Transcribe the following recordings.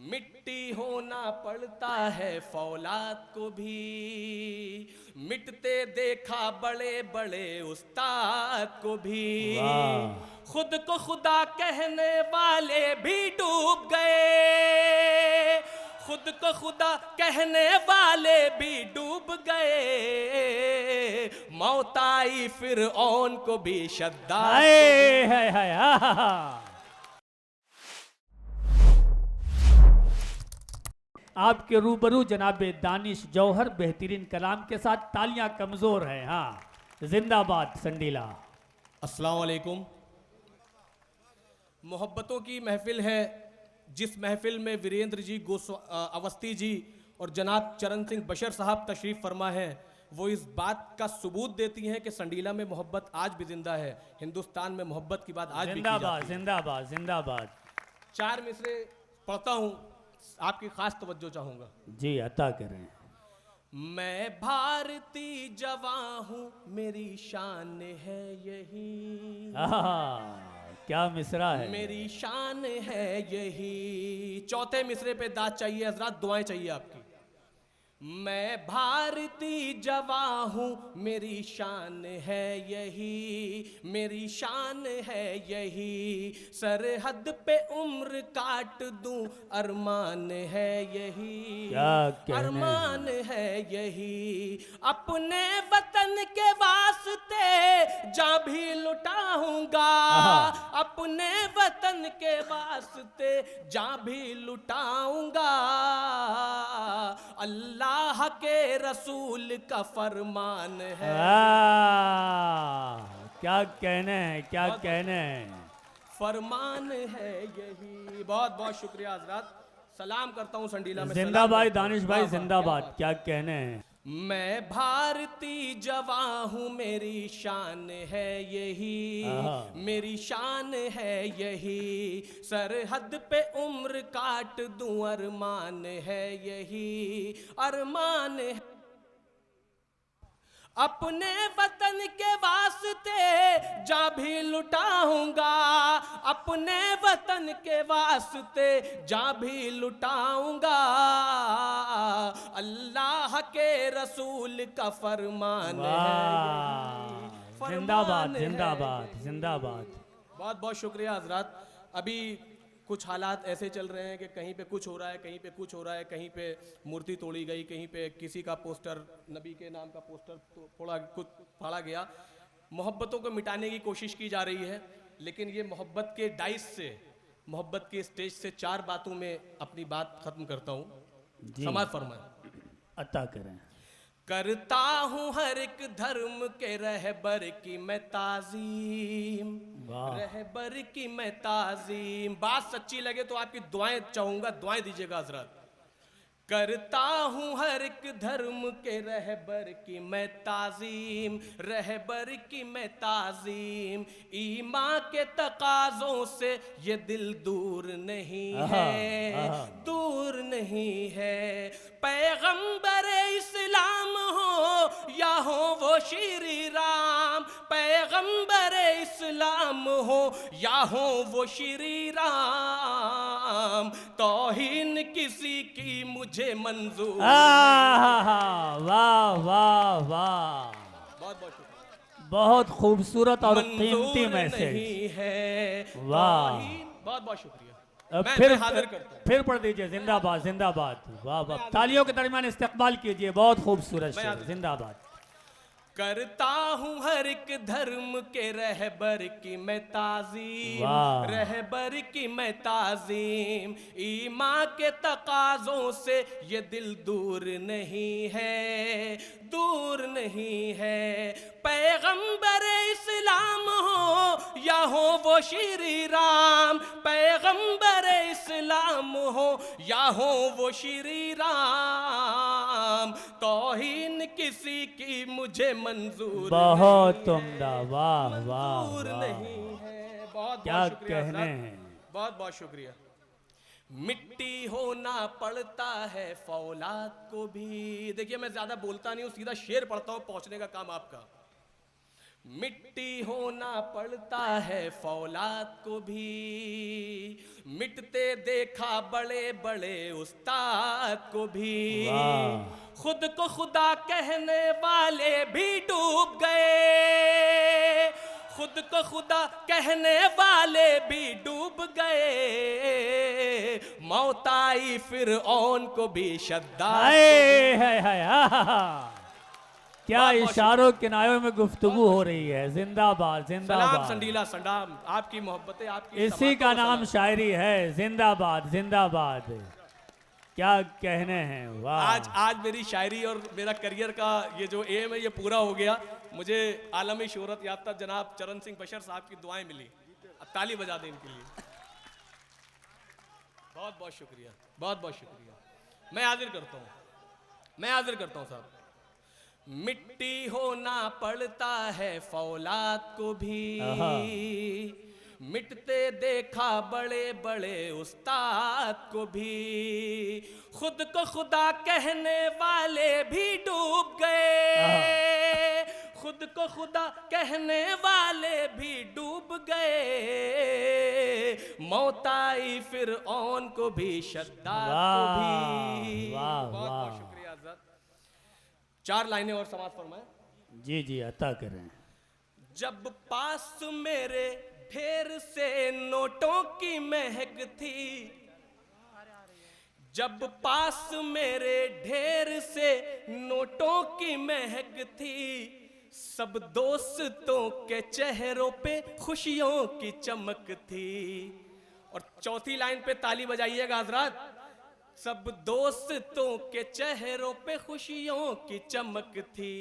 मिट्टी होना पड़ता है फौलाद को भी, मिटते देखा बड़े बड़े उस्ताद को भी। खुद को खुदा कहने वाले भी डूब गए, खुद को खुदा कहने वाले भी डूब गए। मौत आई फिर औन को भी शद्दाद को भी। आपके रूबरू जनाबे दानिश जौहर बेहतरीन कलाम के साथ तालियां कमजोर हैं। हाँ, जिंदाबाद संडीला। अस्सलाम वालेकुम। मोहब्बतों की महफिल है, जिस महफिल में वीरेंद्र जी अवस्थी जी और जनाब चरण सिंह बशर साहब तशरीफ फरमा है, वो इस बात का सबूत देती हैं कि संडीला में मोहब्बत आज भी जिंदा है। हिंदुस्तान में मोहब्बत की बात आज भी की जाती है। जिंदाबाद जिंदाबाद। 4 मिसरे पढ़ता हूँ, आपकी खास तवज्जो चाहूंगा। जी अता करें। मैं भारती जवां हूँ, मेरी शान है यही। क्या मिसरा है, मेरी शान है यही। चौथे मिसरे पे दाद चाहिए हजरात, दुआएं चाहिए आपकी। मैं भारती जवां हूँ, मेरी शान है यही, मेरी शान है यही। सरहद पे उम्र काट दूं, अरमान है यही, अरमान है यही। अपने वतन के वास्ते जा भी लुटाऊंगा, अपने वतन के वास्ते जा भी लुटाऊंगा। अल्लाह के रसूल का फरमान है। क्या कहने हैं, क्या कहने हैं, फरमान है यही। बहुत बहुत शुक्रिया हजरात, सलाम करता हूँ संडीला में। जिंदाबाद दानिश भाई, जिंदाबाद। क्या कहने हैं। मैं भारती जवां हूँ, मेरी शान है यही, मेरी शान है यही। सरहद पे उम्र काट दूं, अरमान है यही, अरमान है। अपने वतन के वास्ते जा भी लुटाऊंगा, अपने वतन के वास्ते जा भी लुटाऊंगा। अल्लाह के रसूल का फरमान है। जिंदाबाद जिंदाबाद जिंदाबाद। बहुत बहुत शुक्रिया हजरात। अभी कुछ हालात ऐसे चल रहे हैं कि कहीं पे कुछ हो रहा है, कहीं पे कुछ हो रहा है, कहीं पे मूर्ति तोड़ी गई, कहीं पे किसी का पोस्टर, नबी के नाम का पोस्टर कुछ फाड़ा गया। मोहब्बतों को मिटाने की कोशिश की जा रही है, लेकिन ये मोहब्बत के डाइस से, मोहब्बत के स्टेज से 4 बातों में अपनी बात खत्म करता हूँ। समाज फरमाए। अता करें। करता हूँ हर एक धर्म के रहबर की मैं ताजीम, रहबर की मैं ताजीम। बात सच्ची लगे तो आपकी दुआएं चाहूंगा, दुआएं दीजिएगा हजरत। करता हूँ हर एक धर्म के रहबर की मैं ताजीम, रहबर की मैं ताजीम। ईमान के तकाजों से ये दिल दूर नहीं है, दूर नहीं है। पैगंबर इस्लाम हो या हो वो श्री राम, पैगंबर इस्लाम हो या हो वो श्री राम। तौहीन किसी की मुझे मंजूर। वाह वाह वाह। बहुत बहुत शुक्रिया। बहुत खूबसूरत और कीमती मैसेज है। वाह, बहुत बहुत शुक्रिया। फिर पढ़ दीजिए। जिंदाबाद जिंदाबाद। वाह वाह। तालियों के दरमियान इस्तकबाल कीजिए। बहुत खूबसूरत शेर। जिंदाबाद। करता हूँ हर एक धर्म के रहबर की मैं ताजीम, रहबर की मैं ताजीम। ईमान के तकाजों से ये दिल दूर नहीं है, दूर नहीं है। पैगंबर इस्लाम हो या हो वो श्री राम, पैगंबर इस्लाम हो या हो वो श्री राम। तौहीन किसी की मुझे मंजूर बहुत उम्दा। वाह वाह नहीं है। बहुत क्या बहुत शुक्रिया कहने हैं। बहुत बहुत शुक्रिया। मिट्टी होना पड़ता है फौलाद को भी। देखिए मैं ज्यादा बोलता नहीं हूँ, सीधा शेर पढ़ता हूँ, पहुंचने का काम आपका। मिट्टी होना पड़ता है फौलाद को भी, मिटते देखा बड़े बड़े उस्ताद को भी, वाह। खुद को खुदा कहने वाले भी डूब गए, खुद को खुदा कहने वाले भी डूब गए, मौत आई फिर औन को भी शद्दाद को भी। हाय आहा। क्या बहुत बहुत इशारों किनारों में गुफ्तगू हो रही है। जिंदाबाद सलाम जिंदाबाद। संडीला संडाम, आपकी मोहब्बतें आपकी इसी का समातों नाम सलाम। शायरी है। जिंदाबाद जिंदाबाद। क्या कहने हैं। वाह। आज मेरी शायरी और मेरा करियर का ये जो एम है ये पूरा हो गया। मुझे आलमी शोहरत याफ्ता जनाब चरण सिंह बशर साहब की दुआएं मिली। अब ताली बजा दें इनके लिए। बहुत बहुत शुक्रिया, बहुत बहुत शुक्रिया। मैं हाजिर करता हूँ साहब। मिट्टी होना पड़ता है फौलाद को भी, आहा। मिटते देखा बड़े बड़े उस्ताद को भी, खुद को खुदा कहने वाले भी डूब गए, खुद को खुदा कहने वाले भी डूब गए, मौत आई फिर औन को भी शद्दाद को भी। वाह, बहुत वाह। बहुत शुक्रिया हज़रत। 4 लाइनें और समाज फरमाएं। जी जी अता करें। जब पास मेरे ढेर से नोटों की महक थी, जब पास मेरे ढेर से नोटों की महक थी, सब दोस्तों के चेहरों पे खुशियों की चमक थी। और चौथी लाइन पे ताली बजाइएगा हजरात। सब दोस्तों के चेहरों पे खुशियों की चमक थी,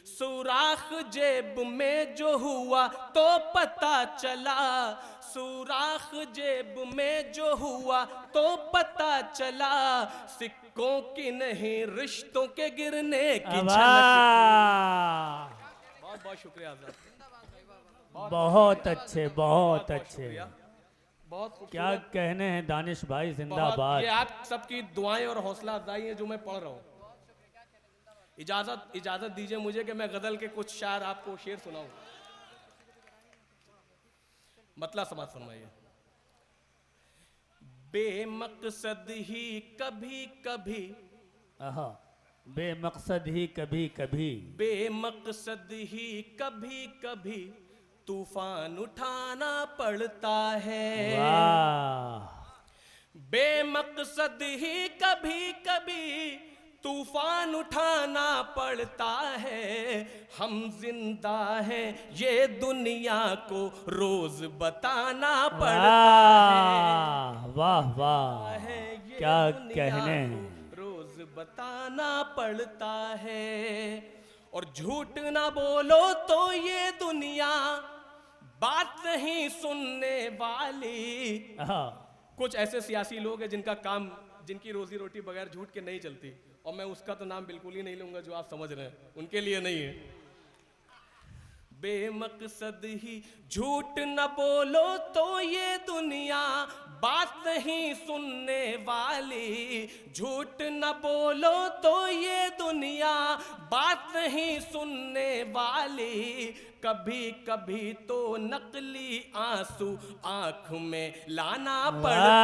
सुराख जेब में जो हुआ तो पता चला, सुराख जेब में जो हुआ तो पता चला, सिक्कों की नहीं रिश्तों के गिरने की झलक थी। बहुत बहुत शुक्रिया हज़रत। बहुत अच्छे बहुत अच्छे। शुक्रिया। बहुत क्या खूबसूरत। कहने हैं दानिश भाई। बहुत, जिंदाबाद। ये आप सबकी दुआएं और हौसला अफजाई है जो मैं पढ़ रहा हूं। इजाजत दीजिए मुझे कि मैं गजल के कुछ शायर आपको शेर सुनाऊं। मतलब समाज फरमाइए। बेमकसद ही कभी कभी, आहा। बेमकसद ही कभी कभी, बेमकसद ही कभी कभी तूफान उठाना पड़ता है। वाह। बेमकसद ही कभी कभी तूफान उठाना पड़ता है, हम जिंदा हैं ये दुनिया को रोज बताना पड़ता है। वाह वाह। है ये क्या दुनिया कहने को हैं। रोज बताना पड़ता है। और झूठ ना बोलो तो ये दुनिया बात नहीं सुनने वाली। आहा। कुछ ऐसे सियासी लोग हैं जिनका काम, जिनकी रोजी रोटी बगैर झूठ के नहीं चलती, और मैं उसका तो नाम बिल्कुल ही नहीं लूंगा जो आप समझ रहे हैं, उनके लिए नहीं है। बेमकसद ही झूठ न बोलो तो ये दुनिया बात नहीं सुनने वाली, झूठ न बोलो तो ये दुनिया बात नहीं सुनने वाली, कभी कभी तो नकली आंसू आंख में लाना पड़ता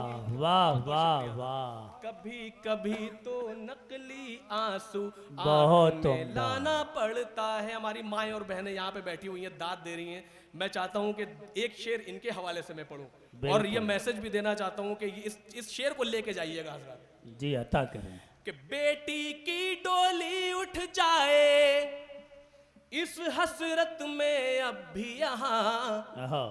है। वाह वाह वाह। कभी कभी तो नकली आंसू बहुत आंख में उम्दा। लाना पड़ता है। हमारी माएँ और बहनें यहाँ पे बैठी हुई हैं, दाद दे रही हैं। मैं चाहता हूँ कि एक शेर इनके हवाले से मैं पढ़ूं, और ये मैसेज भी देना चाहता हूँ कि इस शेर को लेके जाइएगा हज़रात। जी अता करें। कि बेटी की डोली उठ जाए इस हसरत में अब भी यहाँ, आहा।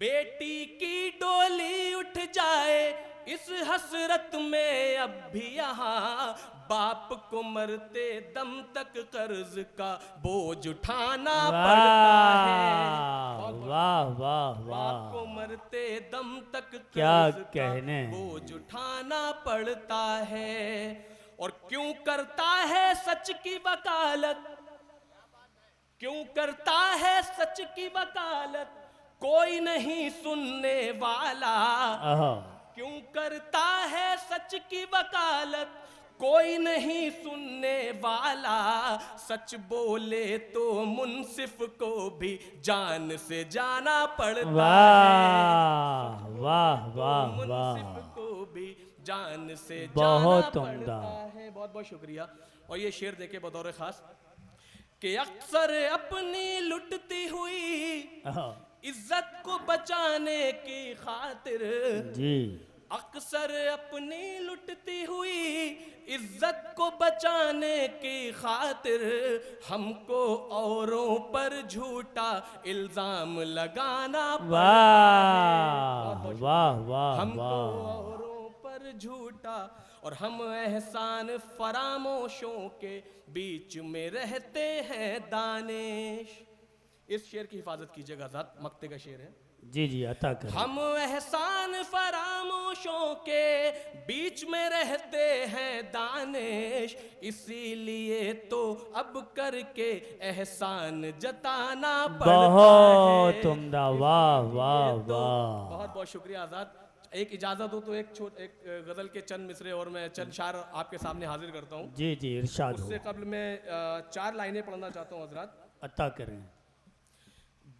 बेटी की डोली उठ जाए इस हसरत में अब भी यहाँ, बाप को मरते दम तक कर्ज का बोझ उठाना पड़ता है। वाह वाह बाप वाह। को मरते दम तक क्या कर्ज का कहने हैं। बोझ उठाना पड़ता है। और क्यों करता है सच की वकालत, क्यों करता है सच की वकालत कोई नहीं सुनने वाला, आहा। क्यों करता है सच की वकालत कोई नहीं सुनने वाला, सच बोले तो मुंसिफ को भी जान से जाना पड़ता वाह वाह वाह मुंसिफ वाह, को भी जान से बहुत जाना उम्दा। पड़ता है। बहुत बहुत शुक्रिया। और ये शेर देखे बतौर खास कि अक्सर अपनी लुटती हुई हाँ, इज्जत को बचाने की खातिर, जी अक्सर अपनी लुटती हुई इज्जत को बचाने की खातिर हमको औरों पर झूठा इल्जाम लगाना पड़ता वाह है। वाह वाह हमको वाह, औरों पर झूठा, और हम एहसान फरामोशों के बीच में रहते हैं दानिश। इस शेर की हिफाजत कीजिएगा आजाद, मक्ते का शेर है। जी जी अता कर। हम एहसान फरामोशों के बीच में रहते हैं दानिश, इसीलिए तो अब करके एहसान जताना पड़ता बहुत है। उम्दा, वाह वाह ये तो वाह। बहुत बहुत शुक्रिया आजाद। एक इजाजत हो तो एक गजल के चंद मिसरे और मैं चंद शार आपके सामने हाजिर करता हूँ। जी जी इरशाद उससे हो, कबल मैं 4 लाइनें पढ़ना चाहता हूँ हजरात। अता करें।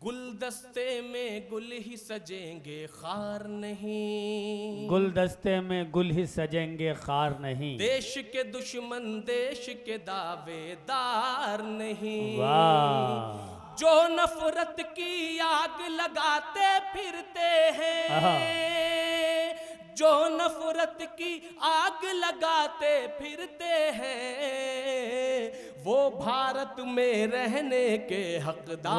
गुलदस्ते में गुल ही सजेंगे खार नहीं, गुलदस्ते में गुल ही सजेंगे खार नहीं, देश के दुश्मन देश के दावेदार नहीं, वाह जो नफरत की आग लगाते फिरते हैं, जो नफरत की आग लगाते फिरते हैं, वो भारत में रहने के हकदार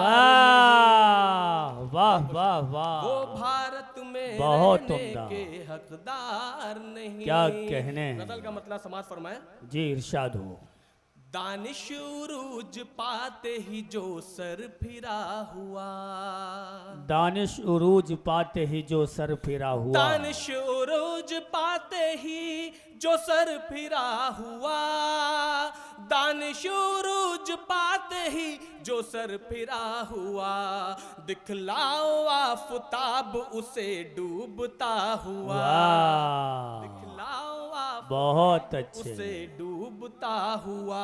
वाह वाह वाह नहीं, वाह, वो भारत में बहुत रहने उम्दा। के हकदार नहीं। क्या कहने हैं। गजल का मतलब समाज फरमाए। जी इरशाद हो। दानिश उरूज पाते ही जो सर फिरा हुआ, दानिश उरूज पाते ही जो सर फिरा हुआ, दानिश उरूज पाते ही जो सर फिरा हुआ, दानिश उरूज पाते ही जो सर फिरा हुआ, दिखलाओ आफताब उसे डूबता हुआ, वाह दिखलाओ बहुत अच्छे। उसे डूबता हुआ।